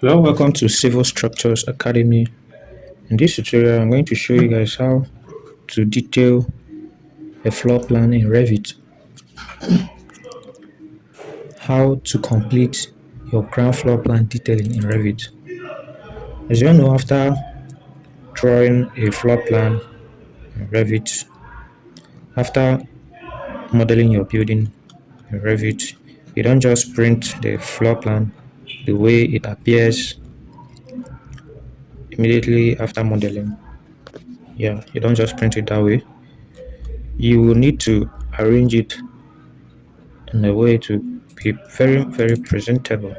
Hello, welcome to Civil Structures Academy. In this tutorial, I'm going to show you guys how to detail a floor plan in Revit, how to complete your ground floor plan detailing in Revit. As you all know, after drawing a floor plan in Revit, after modeling your building in Revit, you don't just print the floor plan the way it appears immediately after modeling. Yeah, you don't just print it that way. You will need to arrange it in a way to be very presentable.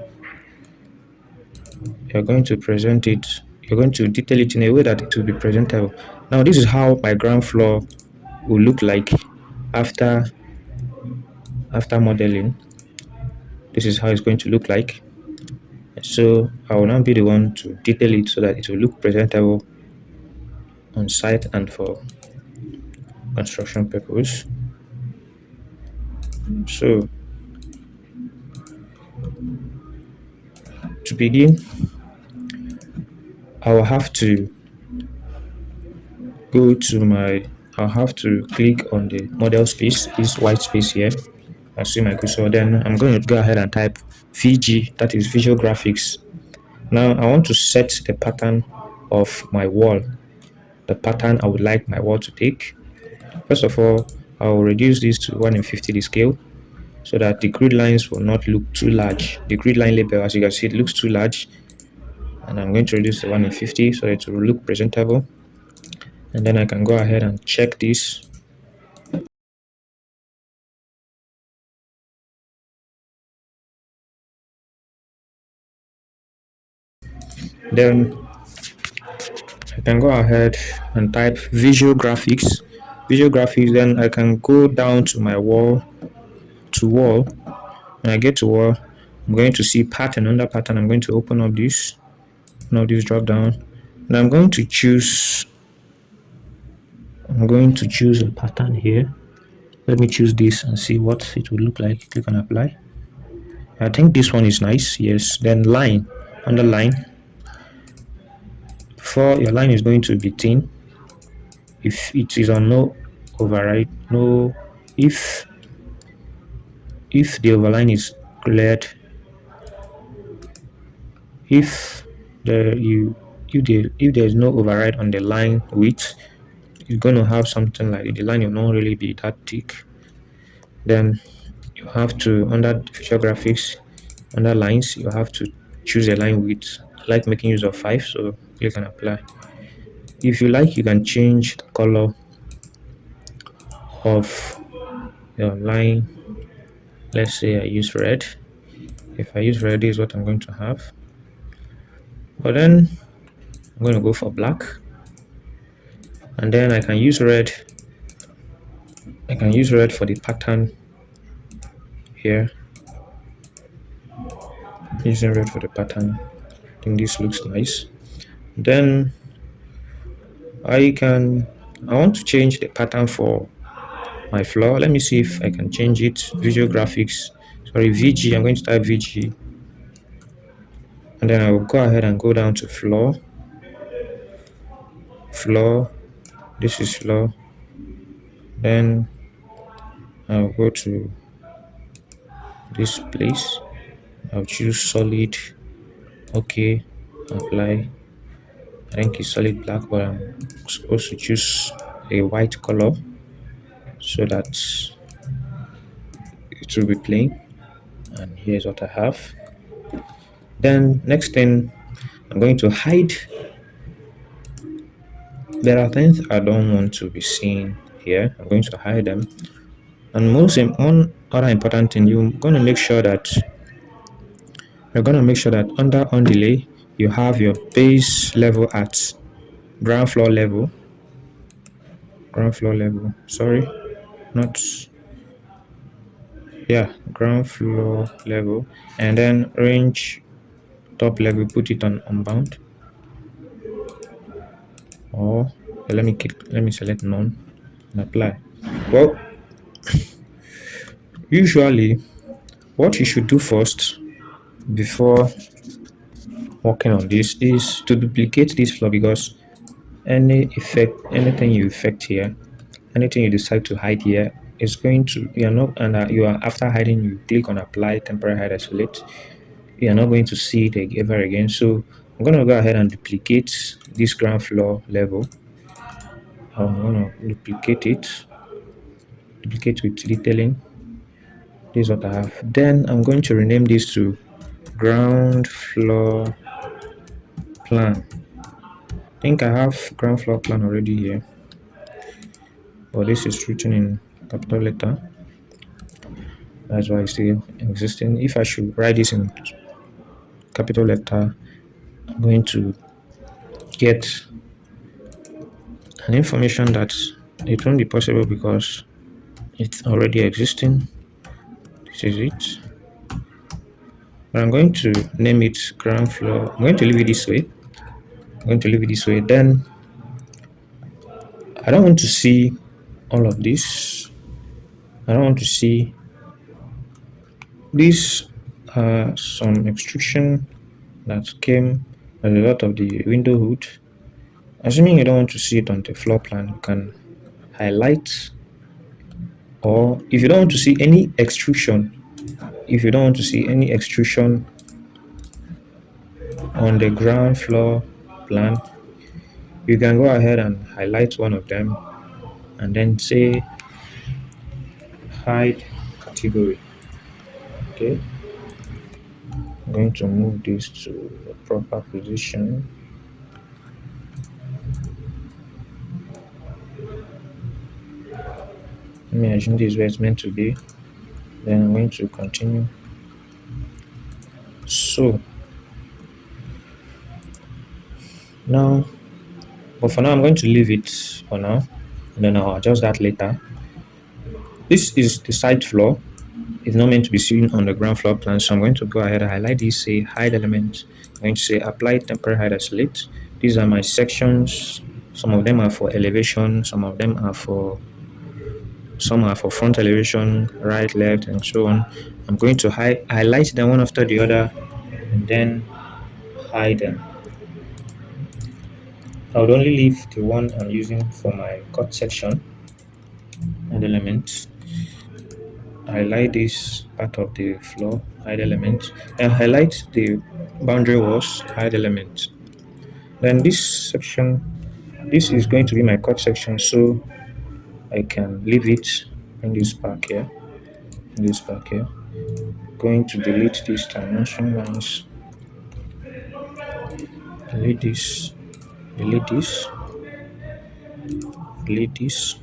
You're going to present it, you're going to detail it in a way that it will be presentable. Now this is how my ground floor will look like after modeling. This is how it's going to look like. So I will now be the one to detail it so that it will look presentable on site and for construction purpose. So to begin, I will have to go to my I'll have to click on the model space, this white space here. I see my cursor. Then I'm going to go ahead and type VG, that is visual graphics. Now I want to set the pattern of my wall, the pattern I would like my wall to take. First of all, I will reduce this to 1 in 50 the scale so that the grid lines will not look too large. The grid line label, as you can see, it looks too large, and I'm going to reduce to 1 in 50 so it will look presentable. And then I can go ahead and check this. Then I can go ahead and type visual graphics. Then I can go down to my wall. When I get to wall, I'm going to see pattern. Under pattern, I'm going to open up this drop down, and I'm going to choose a pattern here. Let me choose this and see what it will look like. Click on apply. I think this one is nice. Yes. Then line, under line, for your line is going to be thin. If it is on no override, no, if the overline is cleared, if there is no override on the line width, you're going to have something like the line will not really be that thick. Then you have to, under visual graphics, under lines, you have to choose a line width. I like making use of 5, so click and apply. If you like, you can change the color of your line. Let's say I use red. If I use red, this is what I'm going to have. But then I'm going to go for black, and then I can use red. For the pattern here. Using red for the pattern. I think this looks nice. Then I want to change the pattern for my floor. Let me see if I can change it. Visual graphics, sorry, VG. I'm going to type VG, and then I will go ahead and go down to floor. This is floor. Then I'll go to this place. I'll choose solid. Okay, apply. I think it's solid black, but I'm supposed to choose a white color so that it will be plain. And here's what I have. Then next thing, I'm going to hide. There are things I don't want to be seen here. I'm going to hide them. And one other important thing, you're going to make sure that under underlay you have your base level at ground floor level. Sorry, not ground floor level, and then range top level, put it on unbound, or let me select none and apply. Well, usually what you should do first before working on this is to duplicate this floor, because anything you effect here, anything you decide to hide here is going to, you are not, and you are, after hiding, you click on apply temporary hide isolate, you are not going to see it ever again. So I'm going to go ahead and duplicate this ground floor level. I'm going to duplicate with detailing. This is what I have. Then I'm going to rename this to ground floor plan. I think I have ground floor plan already here, but this is written in capital letter. That's why it's still existing. If I should write this in capital letter, I'm going to get an information that it won't be possible because it's already existing. This is it. But I'm going to name it ground floor. I'm going to leave it this way. I'm going to leave it this way. Then I don't want to see all of this. I don't want to see this. Some extrusion that came as a result of the window hood. Assuming you don't want to see it on the floor plan, you can highlight, or if you don't want to see any extrusion, if you don't want to see any extrusion on the ground floor plan, you can go ahead and highlight one of them and then say hide category. Okay, I'm going to move this to the proper position. Let me assume this is where it's meant to be. Then I'm going to continue. So now, but for now, I'm going to leave it for now, and then I'll adjust that later. This is the side floor. It's not meant to be seen on the ground floor plan, so I'm going to go ahead and highlight this, say hide element. I'm going to say apply temporary hide isolate. These are my sections. Some of them are for elevation, some are for front elevation, right, left, and so on. I'm going to highlight them one after the other and then hide them. I would only leave the one I'm using for my cut section and element. Highlight this part of the floor, hide element, and highlight the boundary walls, hide element. Then this section, this is going to be my cut section, so I can leave it in this back here. Going to delete these dimension lines, delete this, delete this, delete this.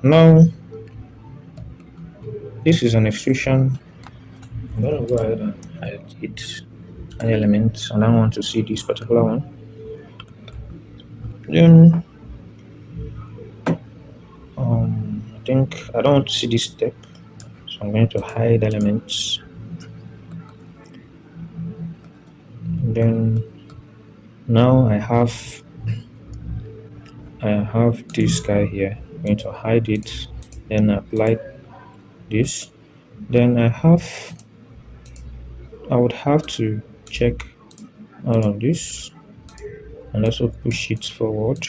Now this is an extrusion. I'm gonna go ahead and hide it, an element. I don't want to see this particular one. Then I think I don't want to see this step, so I'm going to hide elements. And then now I have this guy here. I'm going to hide it, then apply this. Then I would have to check all of this and also push it forward,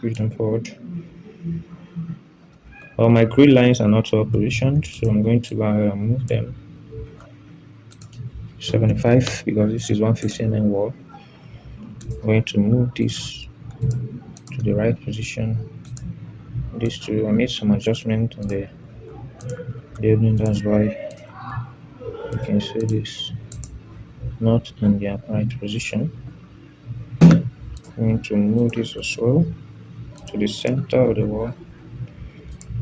push them forward. Well, my grid lines are not well positioned, so I'm going to go ahead and move them 75 because this is 150 mm wall. I'm going to move this to the right position. These two, I made some adjustment on the building, that's why you can see this not in the upright position. I'm going to move this as well to the center of the wall.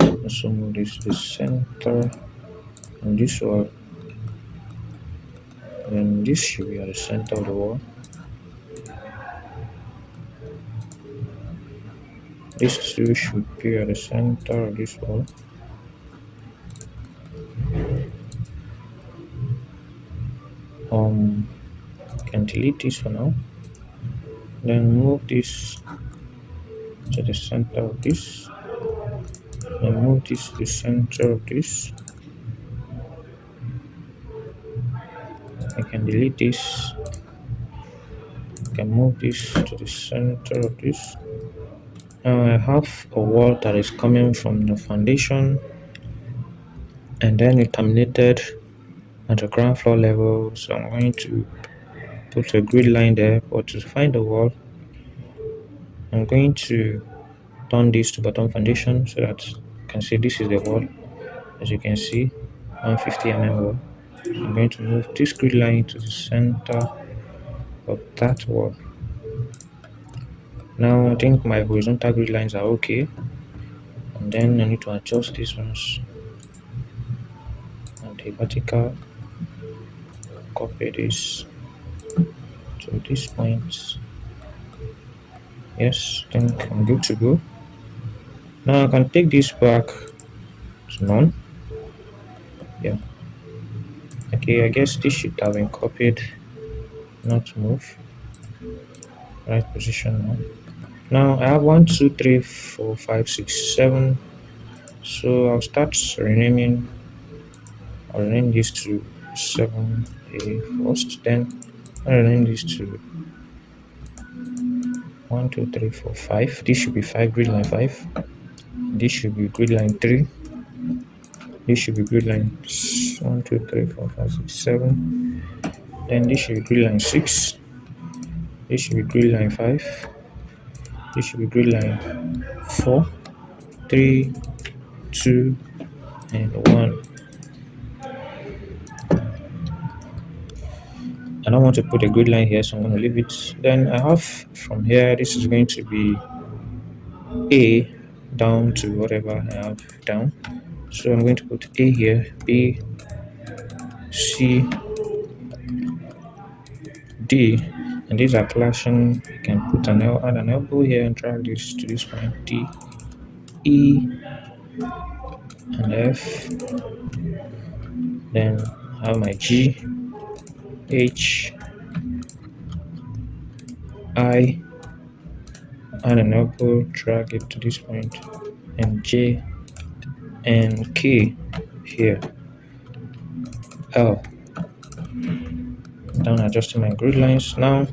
Also move this to the center and this wall. Then this should be at the center of the wall. These two should be at the center of this wall. Can delete this for now. Then move this to the center of this. And move this to the center of this. I can delete this. I can move this to the center of this. Now I have a wall that is coming from the foundation and then it terminated at the ground floor level. So I'm going to put a grid line there, but to find the wall, I'm going to turn this to bottom foundation so that you can see this is the wall. As you can see, 150 wall. I'm going to move this grid line to the center of that wall. Now I think my horizontal grid lines are okay, and then I need to adjust these ones and the vertical, copy this to this point. Yes, I think I'm good to go. Now I can take this back to none. Yeah. Okay, I guess this should have been copied, not move. Right position now. Now I have 1, 2, 3, 4, 5, 6, 7. So I'll start renaming. I'll rename this to 7A first. Then I'll rename this to 1, 2, 3, 4, 5. This should be 5, grid line 5. This should be grid line 3. This should be grid line 1, 2, 3, 4, 5, 6, 7. Then this should be grid line 6. This should be grid line 5. This should be grid line 4, 3, 2, and 1. I don't want to put a grid line here, so I'm going to leave it. Then I have from here, this is going to be A down to whatever I have down. So I'm going to put A here, B, C, D, and these are clashing. I can put add an elbow here and drag this to this point, D, E, and F. Then I have my G, H, I, add an elbow, drag it to this point, and J and K here. L. Down adjusting my grid lines. Now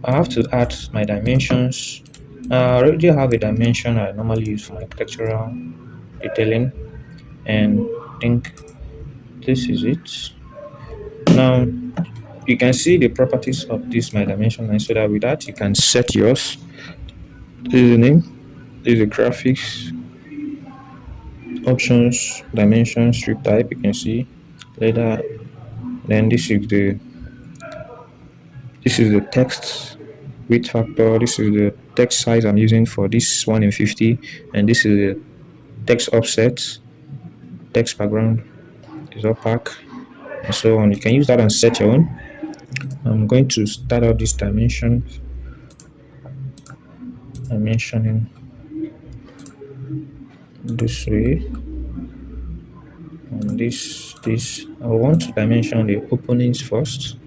I have to add my dimensions. I already have a dimension I normally use for architectural detailing, and I think this is it. Now you can see the properties of this my dimension line, so that with that you can set yours. This is the name, this is the graphics, options, dimensions, strip type. You can see later. Then this is the text width factor. This is the text size I'm using for this 1 in 50, and this is the text offset. Text background is opaque, and so on. You can use that and set your own. I'm going to start out this dimensioning this way, and this. I want to dimension the openings first.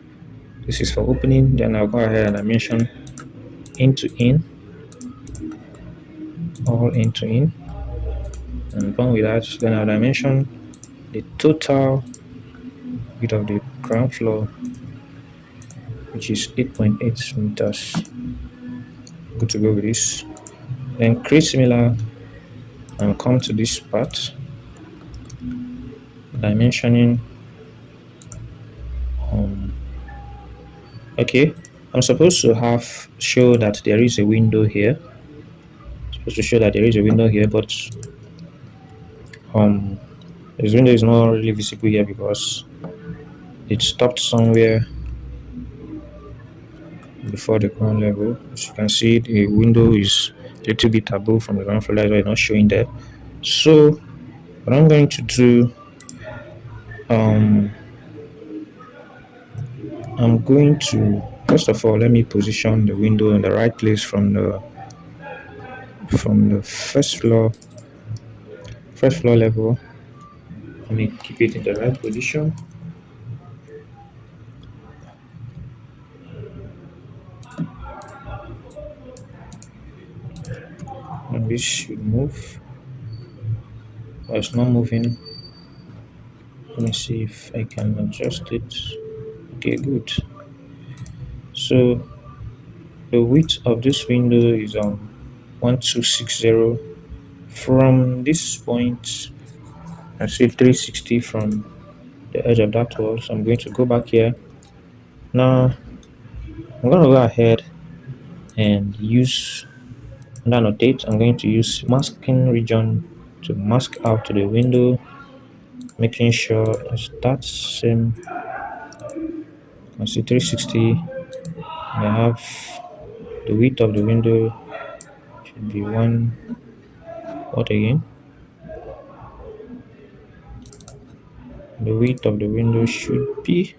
This is for opening. Then I'll go ahead and dimension into in, all into in, and done with that. Then I'll dimension the total width of the ground floor, which is 8.8 meters. Good to go with this. Then create similar and come to this part, dimensioning. Okay, I'm supposed to show that there is a window here. But this window is not really visible here because it stopped somewhere before the ground level. As you can see, the window is a little bit above from the ground floor. That's why it's not showing there. So what I'm going to do, I'm going to first of all let me position the window in the right place from the first floor level. Let me keep it in the right position. And this should move. It's not moving. Let me see if I can adjust it. Okay, good. So the width of this window is 1260. From this point, I see 360 from the edge of that wall. So I'm going to go back here. Now I'm going to go ahead and use under annotate. I'm going to use masking region to mask out the window, making sure it's that same. I see 360. I have the width of the window should be one. What again? The width of the window should be,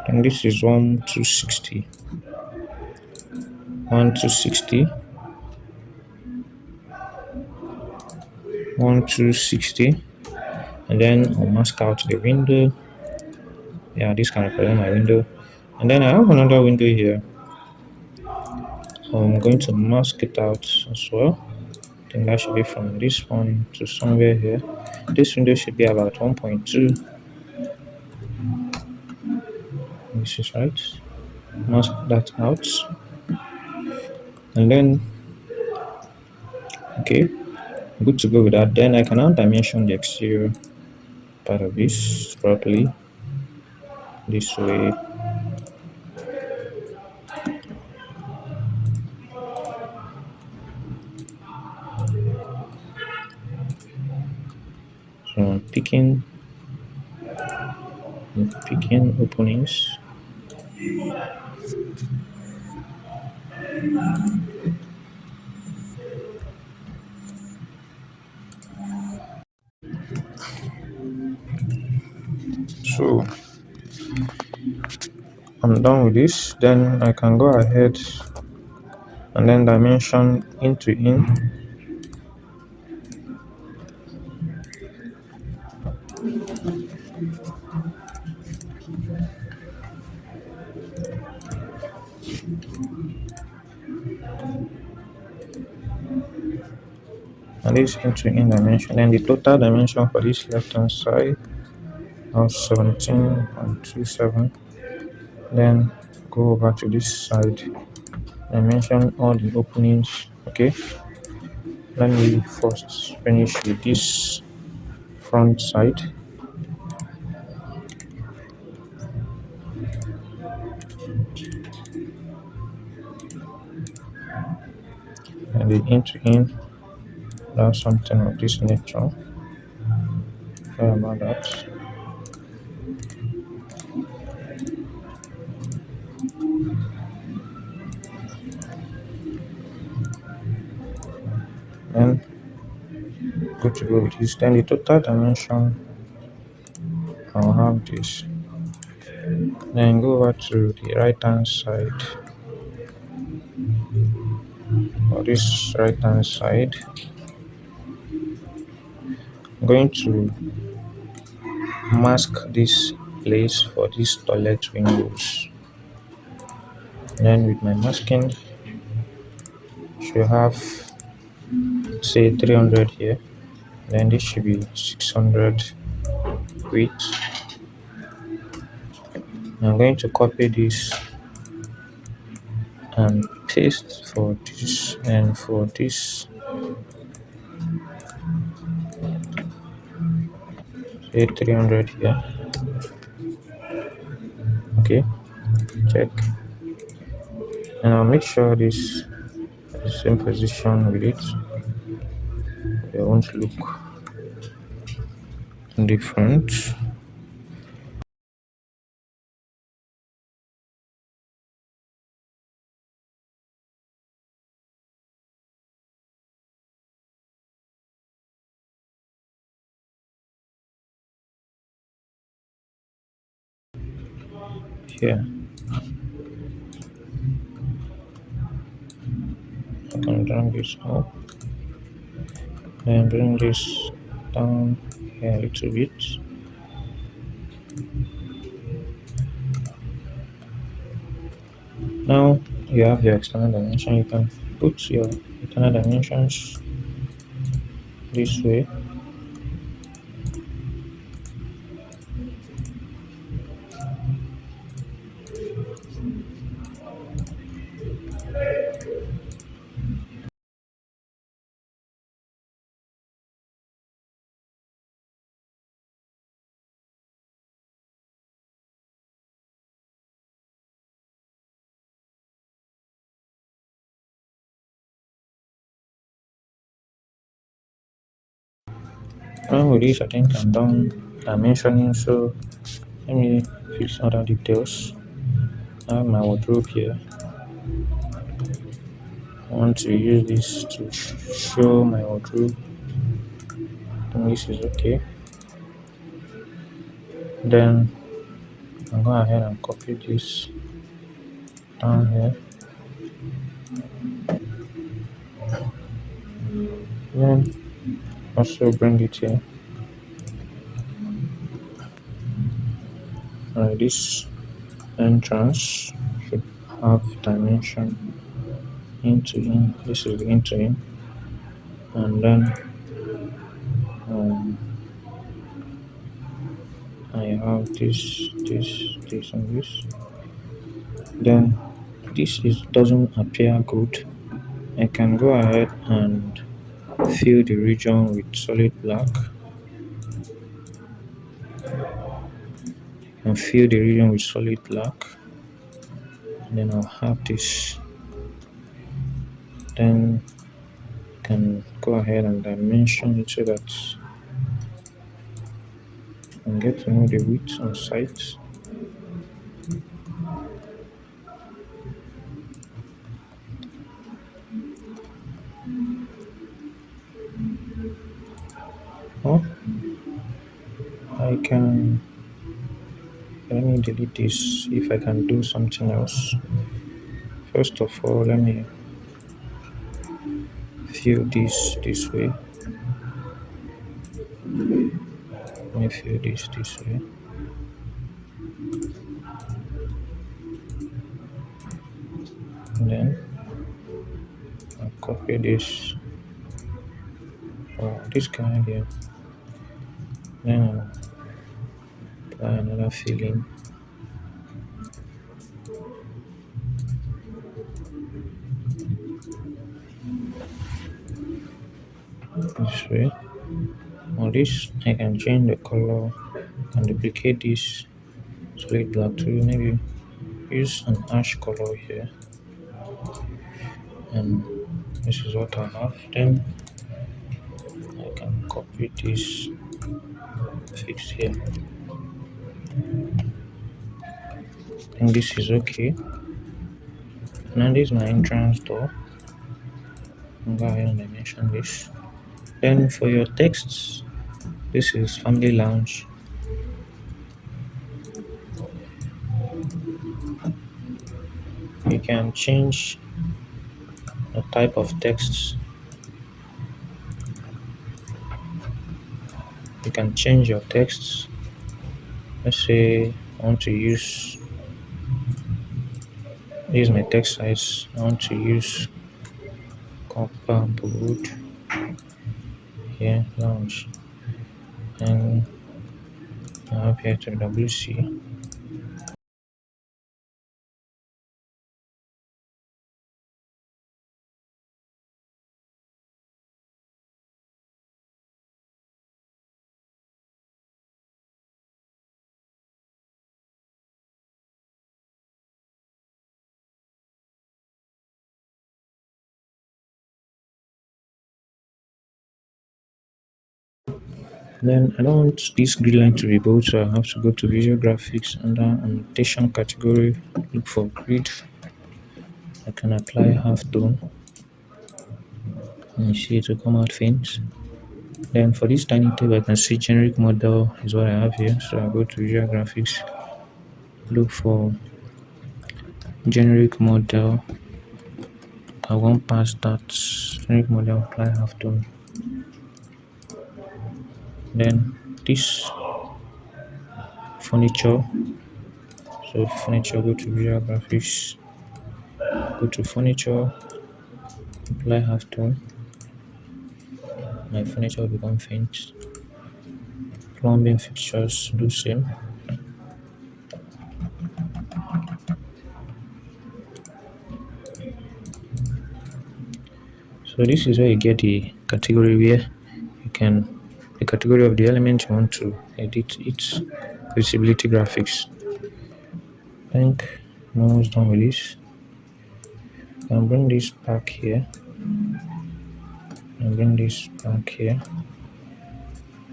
and this is 1260. 1260. 1260. And then I'll mask out the window. Yeah, this can represent my window. And then I have another window here. I'm going to mask it out as well. I think that should be from this point to somewhere here. This window should be about 1.2. This is right. Mask that out. And then, okay, good to go with that. Then I can now dimension the exterior part of this properly. This way. So I'm picking openings. So I'm done with this. Then I can go ahead and then dimension in to in. And this into in dimension. And the total dimension for this left hand side of 17.27. Then go over to this side, dimension all the openings. Okay, let me first finish with this front side. And the in to in, that's something of this nature. Sorry about that. Then good to go with this. Then the total dimension, I'll have this. Then go over to the right hand side. For this right hand side, I'm going to mask this place for these toilet windows. Then with my masking, should have say 300 here. Then this should be 600 width. I'm going to copy this and paste for this and for this. Say 300 here. Okay, check. And I'll make sure this is the same position with it. It won't look different. Here, I can drag this up. Then bring this down here a little bit. Now you have your external dimension. You can put your internal dimensions this way. Now with this, I think I'm done dimensioning. So let me fix other details. I have my wardrobe here. I want to use this to show my wardrobe. And this is okay. Then I'll go ahead and copy this down here. Then also bring it here. This entrance should have dimension into in. This is the into in, and then um, I have this, and this. Then this is doesn't appear good. I can go ahead and fill the region with solid black and fill the region with solid black. And then I'll have this. Then can go ahead and dimension it so that I can get to know the width on sites. Oh, I can let me delete this if I can do something else. First of all, let me fill this way. Let me fill this way. And then I'll copy this this guy here. Then I'll apply another filling this way. On this, I can change the color and duplicate this solid black to maybe use an ash color here. And this is what I have. Then I can copy this fix here. And this is okay. Now this is my entrance door. I'll go ahead and dimension this. Then for your texts, this is family lounge. You can change the type of text. You can change your texts. Let's say I want to use this is my text size. I want to use copper board here lounge and up here to WC. Then I don't want this grid line to be bold, so I have to go to visual graphics under annotation category, look for grid. I can apply half tone and you see it will come out faint. Then for this tiny table, I can see generic model is what I have here. So I go to visual graphics, look for generic model. I won't pass that generic model, apply half tone. Then this furniture. So furniture, go to visual graphics, go to furniture, apply half tone. My furniture will become faint. Plumbing fixtures, do same. So this is where you get the category where you can the category of the element you want to edit its visibility graphics. I think I'm almost done with this. I'll bring this back here. I'll bring this back here.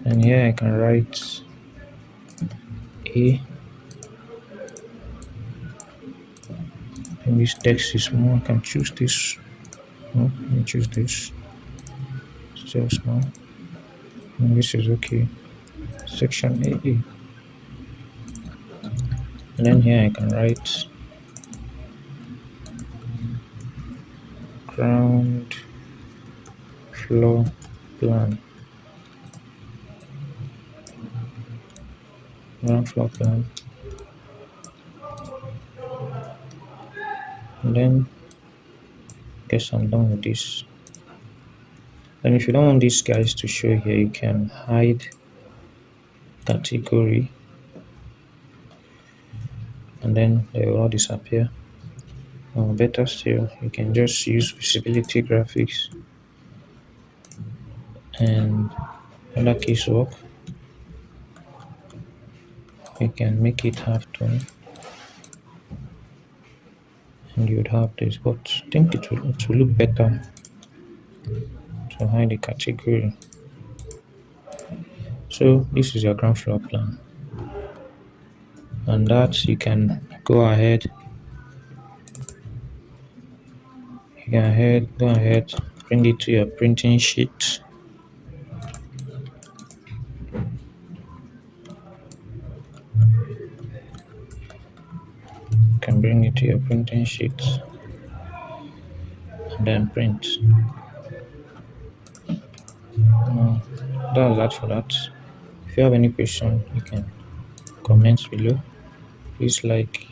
And here I can write A, and this text is small. I can choose this. No, let me choose this. Still small. And this is okay. Section AA. And then here I can write ground floor plan. Ground floor plan. And then guess I'm done with this. And if you don't want these guys to show here, you can hide category and then they will all disappear. Or better still, you can just use visibility graphics and other casework. You can make it half tone and you would have this, but I think it will look better to hide the category. So this is your ground floor plan, and that you can go ahead, go ahead, bring it to your printing sheet. You can bring it to your printing sheet and then print. That's that for that. If you have any question, you can comment below. Please like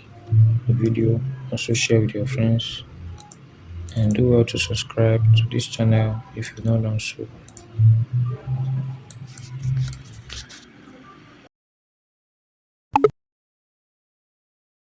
the video, also share with your friends, and do well to subscribe to this channel if you've not done so.